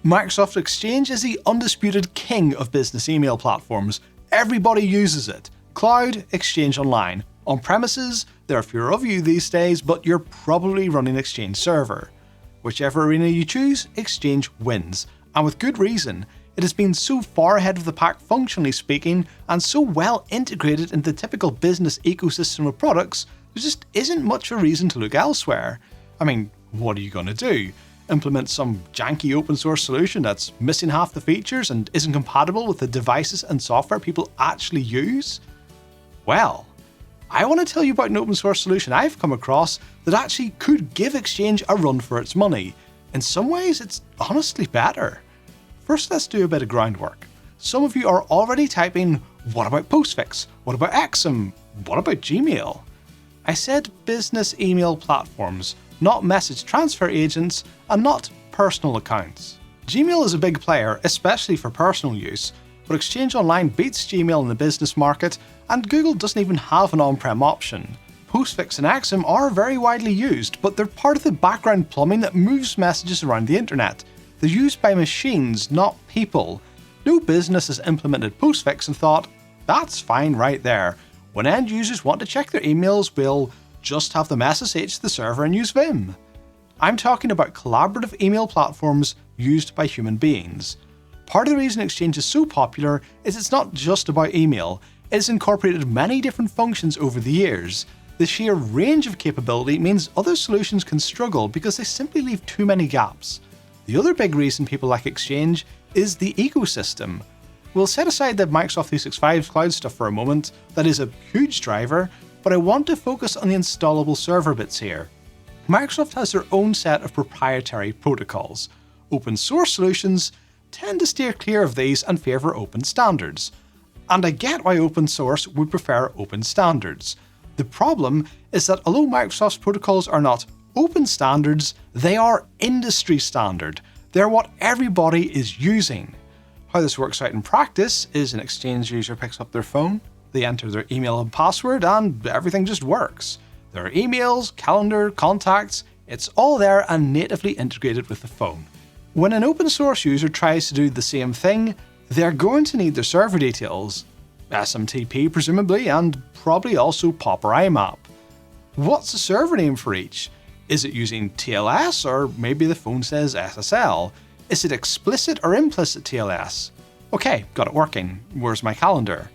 Microsoft Exchange is the undisputed king of business email platforms. Everybody uses it. Cloud, Exchange Online. On premises, there are fewer of you these days, but you're probably running Exchange Server. Whichever arena you choose, Exchange wins. And with good reason. It has been so far ahead of the pack functionally speaking, and so well integrated into the typical business ecosystem of products, there just isn't much of a reason to look elsewhere. I mean, what are you going to do? Implement some janky open source solution that's missing half the features and isn't compatible with the devices and software people actually use? Well, I want to tell you about an open source solution I've come across that actually could give Exchange a run for its money. In some ways, it's honestly better. First, let's do a bit of groundwork. Some of you are already typing, what about Postfix? What about Exum? What about Gmail? I said business email platforms, not message transfer agents, and not personal accounts. Gmail is a big player, especially for personal use, but Exchange Online beats Gmail in the business market, and Google doesn't even have an on-prem option. Postfix and Exum are very widely used, but they're part of the background plumbing that moves messages around the internet. They're used by machines, not people. No business has implemented Postfix and thought, that's fine right there. When end users want to check their emails, we'll just have them SSH to the server and use Vim. I'm talking about collaborative email platforms used by human beings. Part of the reason Exchange is so popular is it's not just about email, it's incorporated many different functions over the years. The sheer range of capability means other solutions can struggle because they simply leave too many gaps. The other big reason people like Exchange is the ecosystem. We'll set aside the Microsoft 365 cloud stuff for a moment, that is a huge driver, but I want to focus on the installable server bits here. Microsoft has their own set of proprietary protocols. Open source solutions tend to steer clear of these and favour open standards. And I get why open source would prefer open standards. The problem is that although Microsoft's protocols are not open standards, they are industry standard. They're what everybody is using. How this works out in practice is an Exchange user picks up their phone, they enter their email and password, and everything just works. There are emails, calendar, contacts, it's all there and natively integrated with the phone. When an open source user tries to do the same thing, they're going to need their server details, SMTP presumably, and probably also POP or IMAP. What's the server name for each? Is it using TLS, or maybe the phone says SSL? Is it explicit or implicit TLS? Okay, got it working. Where's my calendar?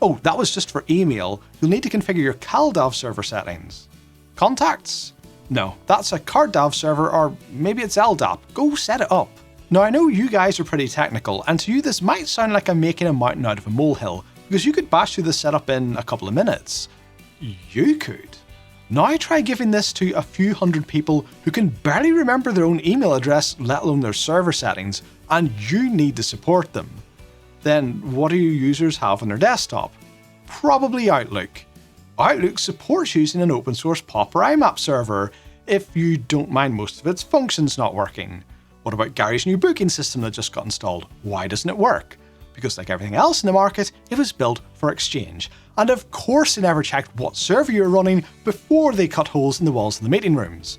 Oh, that was just for email. You'll need to configure your CalDAV server settings. Contacts? No, that's a CardDAV server, or maybe it's LDAP. Go set it up. Now I know you guys are pretty technical, and to you this might sound like I'm making a mountain out of a molehill, because you could bash through the setup in a couple of minutes. You could. Now try giving this to a few hundred people who can barely remember their own email address, let alone their server settings, and you need to support them. Then what do your users have on their desktop? Probably Outlook. Outlook supports using an open source POP or IMAP server, if you don't mind most of its functions not working. What about Gary's new booking system that just got installed? Why doesn't it work? Because like everything else in the market, it was built for Exchange. And of course they never checked what server you were running before they cut holes in the walls of the meeting rooms.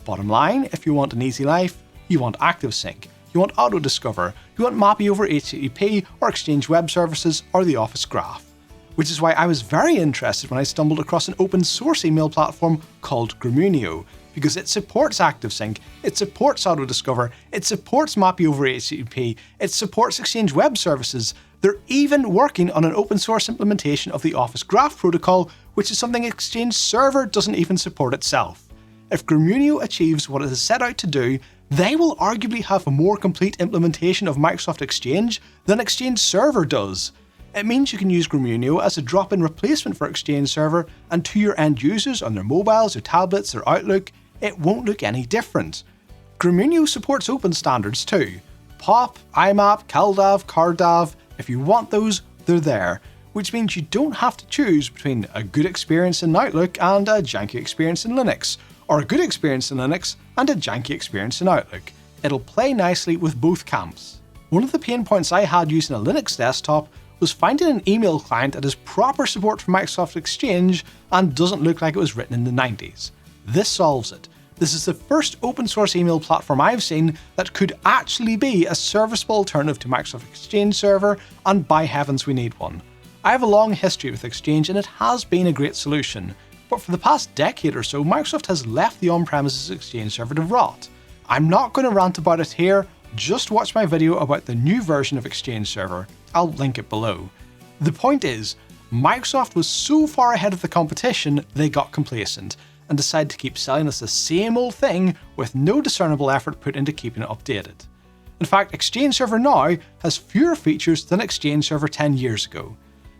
Bottom line, if you want an easy life, you want ActiveSync, you want Auto-Discover, you want MAPI over HTTP or Exchange Web Services or the Office Graph. Which is why I was very interested when I stumbled across an open source email platform called Groomunio, because it supports ActiveSync, it supports Auto-Discover, it supports MAPI over HTTP, it supports Exchange Web Services. They're even working on an open source implementation of the Office Graph protocol, which is something Exchange Server doesn't even support itself. If Groomunio achieves what it has set out to do, they will arguably have a more complete implementation of Microsoft Exchange than Exchange Server does. It means you can use Groomunio as a drop-in replacement for Exchange Server, and to your end users on their mobiles, their tablets, their Outlook, it won't look any different. Groomunio supports open standards too. POP, IMAP, CalDAV, CardDAV, if you want those, they're there, which means you don't have to choose between a good experience in Outlook and a janky experience in Linux, or a good experience in Linux and a janky experience in Outlook. It'll play nicely with both camps. One of the pain points I had using a Linux desktop was finding an email client that has proper support for Microsoft Exchange and doesn't look like it was written in the 90s. This solves it. This is the first open source email platform I've seen that could actually be a serviceable alternative to Microsoft Exchange Server, and by heavens we need one. I have a long history with Exchange and it has been a great solution, but for the past decade or so Microsoft has left the on-premises Exchange Server to rot. I'm not going to rant about it here, just watch my video about the new version of Exchange Server. I'll link it below. The point is, Microsoft was so far ahead of the competition they got complacent and decided to keep selling us the same old thing with no discernible effort put into keeping it updated. In fact, Exchange Server now has fewer features than Exchange Server 10 years ago.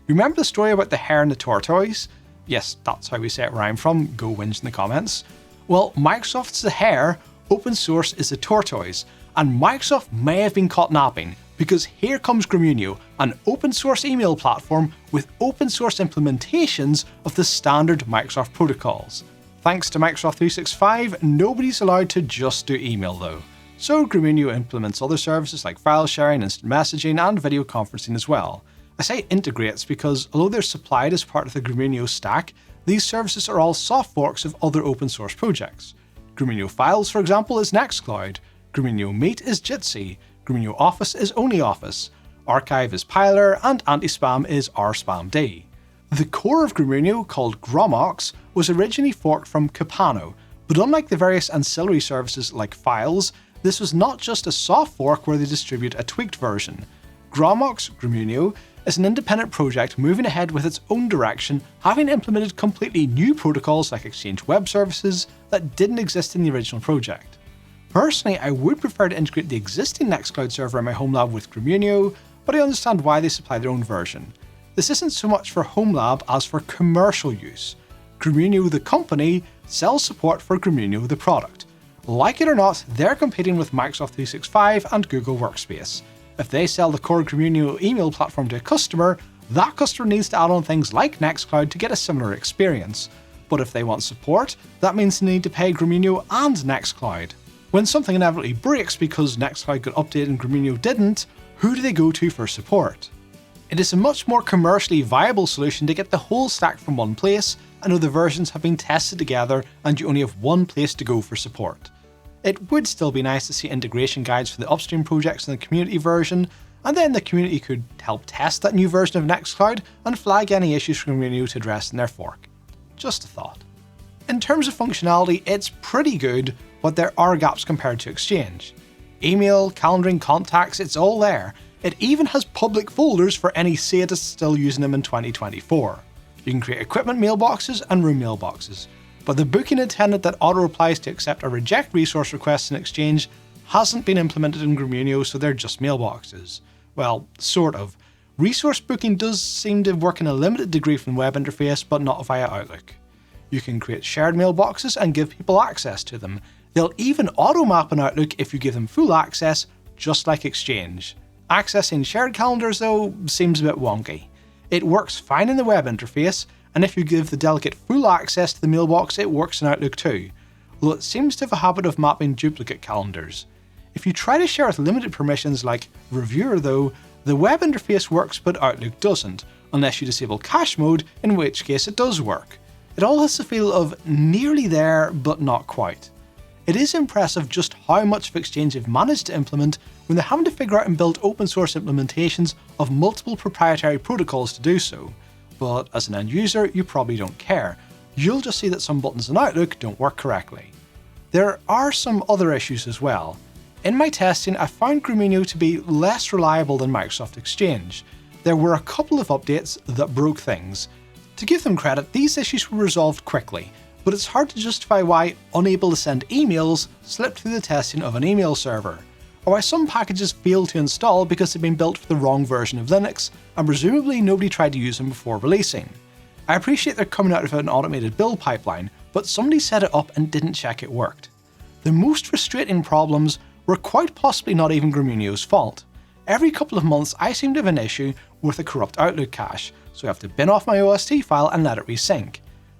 Remember the story about the hare and the tortoise? Yes, that's how we say it where I'm from, go whinge in the comments. Well, Microsoft's the hare, open source is the tortoise, and Microsoft may have been caught napping, because here comes Gremio, an open source email platform with open source implementations of the standard Microsoft protocols. Thanks to Microsoft 365, nobody's allowed to just do email though. So Gremio implements other services like file sharing, instant messaging, and video conferencing as well. I say integrates because although they're supplied as part of the Gremio stack, these services are all soft forks of other open source projects. Gremio Files, for example, is Nextcloud, Gremio Meet is Jitsi, Gremio Office is OnlyOffice, Archive is Pyler, and Anti-Spam is RSpamD. The core of Gremio, called Gromox, was originally forked from Capano, but unlike the various ancillary services like Files, this was not just a soft fork where they distribute a tweaked version. Gromox, Gremio, is an independent project moving ahead with its own direction, having implemented completely new protocols like Exchange Web Services that didn't exist in the original project. Personally, I would prefer to integrate the existing Nextcloud server in my home lab with Gremio, but I understand why they supply their own version. This isn't so much for home lab as for commercial use. Gremio the company sells support for Gremio the product. Like it or not, they're competing with Microsoft 365 and Google Workspace. If they sell the core Gremio email platform to a customer, that customer needs to add on things like Nextcloud to get a similar experience. But if they want support, that means they need to pay Gremio and Nextcloud. When something inevitably breaks because Nextcloud got updated and Gremio didn't, who do they go to for support? It is a much more commercially viable solution to get the whole stack from one place, and other versions have been tested together and you only have one place to go for support. It would still be nice to see integration guides for the upstream projects in the community version, and then the community could help test that new version of Nextcloud and flag any issues from Gremio to address in their fork. Just a thought. In terms of functionality, it's pretty good, but there are gaps compared to Exchange. Email, calendaring, contacts, it's all there. It even has public folders for any sadists still using them in 2024. You can create equipment mailboxes and room mailboxes, but the booking attendant that auto-replies to accept or reject resource requests in Exchange hasn't been implemented in Gremio, so they're just mailboxes. Well, sort of. Resource booking does seem to work in a limited degree from the web interface, but not via Outlook. You can create shared mailboxes and give people access to them. They'll even auto-map in Outlook if you give them full access, just like Exchange. Accessing shared calendars, though, seems a bit wonky. It works fine in the web interface, and if you give the delegate full access to the mailbox, it works in Outlook too, though it seems to have a habit of mapping duplicate calendars. If you try to share with limited permissions like Reviewer though, the web interface works but Outlook doesn't, unless you disable cache mode, in which case it does work. It all has the feel of nearly there, but not quite. It is impressive just how much of Exchange they've managed to implement when they're having to figure out and build open source implementations of multiple proprietary protocols to do so. But as an end user, you probably don't care. You'll just see that some buttons in Outlook don't work correctly. There are some other issues as well. In my testing, I found Gremio to be less reliable than Microsoft Exchange. There were a couple of updates that broke things. To give them credit, these issues were resolved quickly, but it's hard to justify why unable to send emails slipped through the testing of an email server, or why some packages failed to install because they'd been built for the wrong version of Linux, and presumably nobody tried to use them before releasing. I appreciate they're coming out of an automated build pipeline, but somebody set it up and didn't check it worked. The most frustrating problems were quite possibly not even Gremio's fault. Every couple of months I seem to have an issue with a corrupt Outlook cache, so I have to bin off my OST file and let it resync.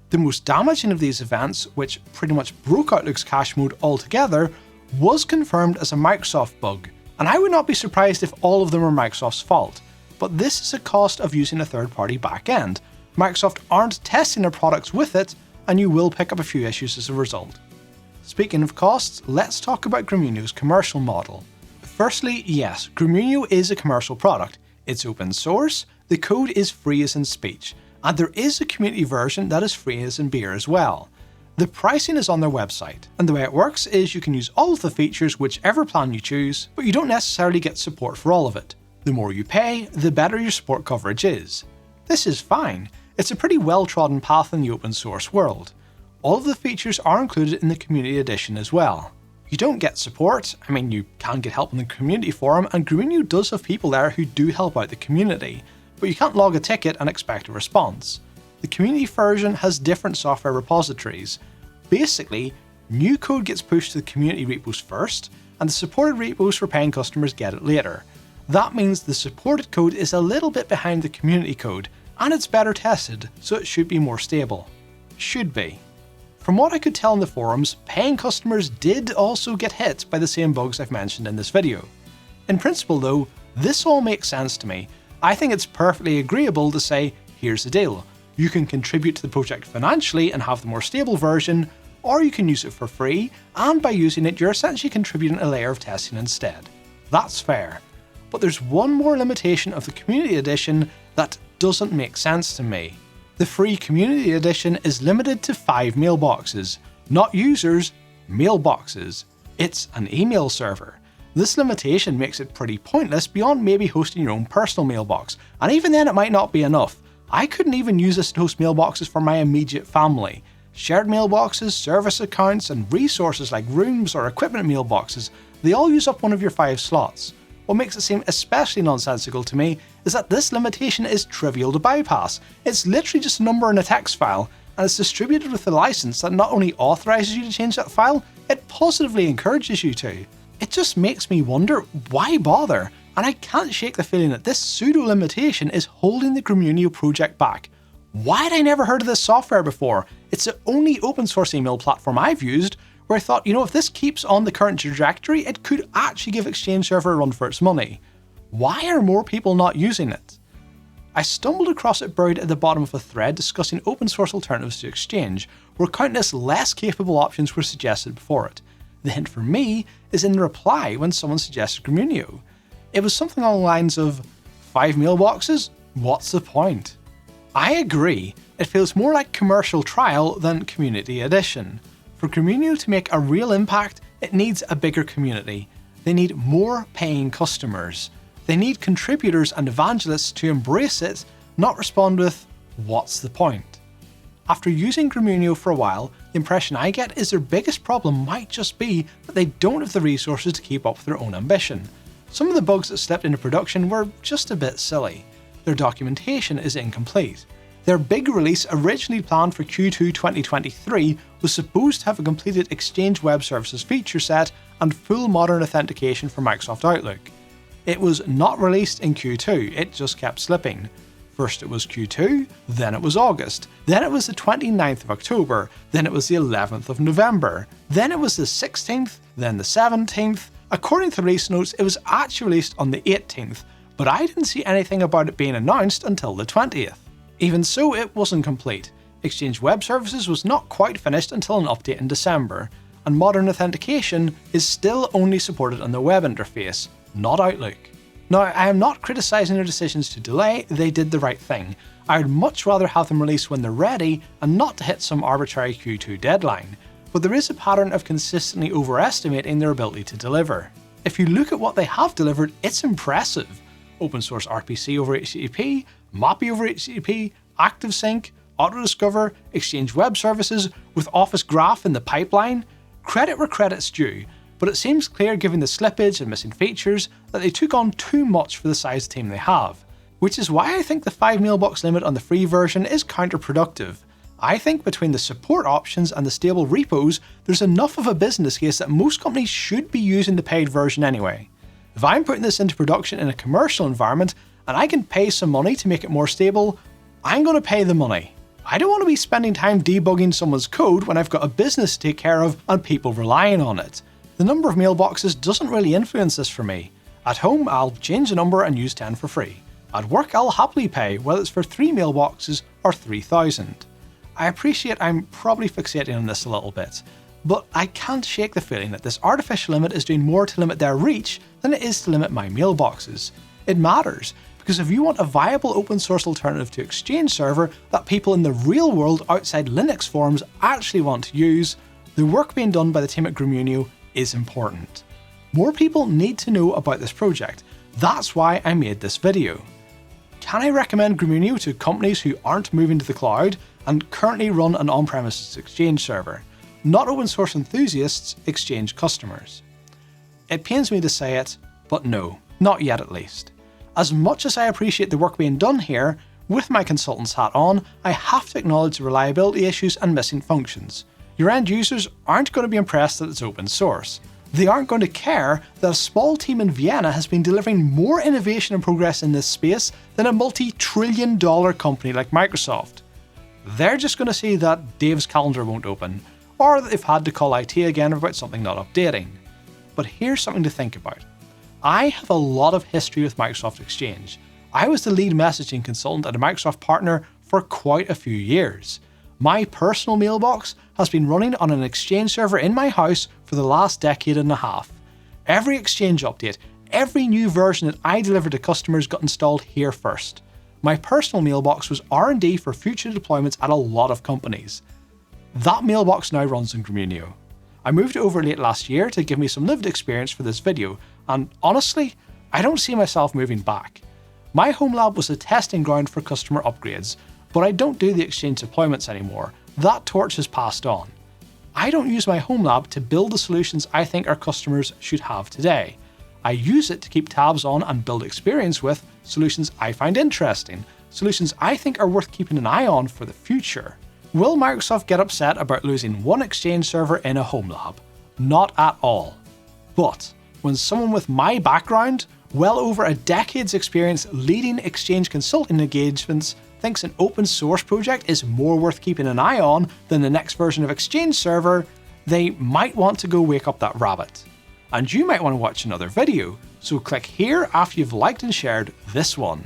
The most damaging of these events, which pretty much broke Outlook's cache mode altogether, was confirmed as a Microsoft bug, and I would not be surprised if all of them were Microsoft's fault. But this is a cost of using a third-party backend. Microsoft aren't testing their products with it, and you will pick up a few issues as a result. Speaking of costs, let's talk about Grumunio's commercial model. Firstly, yes, Grumunio is a commercial product. It's open source, the code is free as in speech, and there is a community version that is free as in beer as well. The pricing is on their website, and the way it works is you can use all of the features whichever plan you choose, but you don't necessarily get support for all of it. The more you pay, the better your support coverage is. This is fine. It's a pretty well-trodden path in the open source world. All of the features are included in the community edition as well. You don't get support, you can get help in the community forum, and Grumunio does have people there who do help out the community, but you can't log a ticket and expect a response. The community version has different software repositories. Basically, new code gets pushed to the community repos first, and the supported repos for paying customers get it later. That means the supported code is a little bit behind the community code, and it's better tested, so it should be more stable. Should be. From what I could tell in the forums, paying customers did also get hit by the same bugs I've mentioned in this video. In principle though, this all makes sense to me. I think it's perfectly agreeable to say, here's the deal. You can contribute to the project financially and have the more stable version, or you can use it for free, and by using it you're essentially contributing a layer of testing instead. That's fair. But there's one more limitation of the Community Edition that doesn't make sense to me. The free Community Edition is limited to 5 mailboxes, not users, mailboxes. It's an email server. This limitation makes it pretty pointless beyond maybe hosting your own personal mailbox, and even then it might not be enough. I couldn't even use this to host mailboxes for my immediate family. Shared mailboxes, service accounts, and resources like rooms or equipment mailboxes, they all use up one of your 5 slots. What makes it seem especially nonsensical to me is that this limitation is trivial to bypass. It's literally just a number in a text file, and it's distributed with a license that not only authorizes you to change that file, it positively encourages you to. It just makes me wonder, why bother? And I can't shake the feeling that this pseudo-limitation is holding the Grumunio project back. Why had I never heard of this software before? It's the only open source email platform I've used where I thought, if this keeps on the current trajectory, it could actually give Exchange Server a run for its money. Why are more people not using it? I stumbled across it buried at the bottom of a thread discussing open source alternatives to Exchange, where countless less capable options were suggested before it. The hint for me is in the reply when someone suggested Grumunio. It was something along the lines of, 5 mailboxes? What's the point? I agree, it feels more like commercial trial than community edition. For Grumunio to make a real impact, it needs a bigger community. They need more paying customers. They need contributors and evangelists to embrace it, not respond with, what's the point? After using Grumunio for a while, the impression I get is their biggest problem might just be that they don't have the resources to keep up with their own ambition. Some of the bugs that slipped into production were just a bit silly. Their documentation is incomplete. Their big release, originally planned for Q2 2023, was supposed to have a completed Exchange Web Services feature set and full modern authentication for Microsoft Outlook. It was not released in Q2, it just kept slipping. First it was Q2, then it was August, then it was the 29th of October, then it was the 11th of November, then it was the 16th, then the 17th. According to the release notes, it was actually released on the 18th, but I didn't see anything about it being announced until the 20th. Even so, it wasn't complete. Exchange Web Services was not quite finished until an update in December, and modern authentication is still only supported on the web interface, not Outlook. Now, I am not criticising their decisions to delay, they did the right thing. I would much rather have them released when they're ready and not to hit some arbitrary Q2 deadline, but there is a pattern of consistently overestimating their ability to deliver. If you look at what they have delivered, it's impressive. Open source RPC over HTTP, MAPI over HTTP, ActiveSync, Autodiscover, Exchange Web Services, with Office Graph in the pipeline. Credit where credit's due, but it seems clear given the slippage and missing features that they took on too much for the size team they have. Which is why I think the 5 mailbox limit on the free version is counterproductive. I think between the support options and the stable repos, there's enough of a business case that most companies should be using the paid version anyway. If I'm putting this into production in a commercial environment and I can pay some money to make it more stable, I'm going to pay the money. I don't want to be spending time debugging someone's code when I've got a business to take care of and people relying on it. The number of mailboxes doesn't really influence this for me. At home, I'll change the number and use 10 for free. At work, I'll happily pay, whether it's for 3 mailboxes or 3,000. I appreciate I'm probably fixating on this a little bit, But I can't shake the feeling that this artificial limit is doing more to limit their reach than it is to limit my mailboxes. It matters, because if you want a viable open source alternative to Exchange Server that people in the real world outside Linux forums actually want to use, the work being done by the team at Groomunio is important. More people need to know about this project. That's why I made this video. Can I recommend Groomunio to companies who aren't moving to the cloud and currently run an on-premises Exchange server? Not open source enthusiasts, Exchange customers. It pains me to say it, but no, not yet at least. As much as I appreciate the work being done here, with my consultant's hat on, I have to acknowledge the reliability issues and missing functions. Your end users aren't going to be impressed that it's open source. They aren't going to care that a small team in Vienna has been delivering more innovation and progress in this space than a multi-trillion-dollar company like Microsoft. They're just going to see that Dave's calendar won't open, or that they've had to call IT again about something not updating. But here's something to think about. I have a lot of history with Microsoft Exchange. I was the lead messaging consultant at a Microsoft partner for quite a few years. My personal mailbox has been running on an Exchange server in my house for the last decade and a half. Every Exchange update, every new version that I delivered to customers got installed here first. My personal mailbox was R&D for future deployments at a lot of companies. That mailbox now runs in Groomunio. I moved it over late last year to give me some lived experience for this video, and honestly, I don't see myself moving back. My home lab was a testing ground for customer upgrades, but I don't do the Exchange deployments anymore. That torch has passed on. I don't use my home lab to build the solutions I think our customers should have today. I use it to keep tabs on and build experience with solutions I find interesting, solutions I think are worth keeping an eye on for the future. Will Microsoft get upset about losing one Exchange server in a home lab? Not at all. But when someone with my background, well over a decade's experience leading Exchange consulting engagements, thinks an open source project is more worth keeping an eye on than the next version of Exchange Server, they might want to go wake up that rabbit. And you might want to watch another video, so click here after you've liked and shared this one.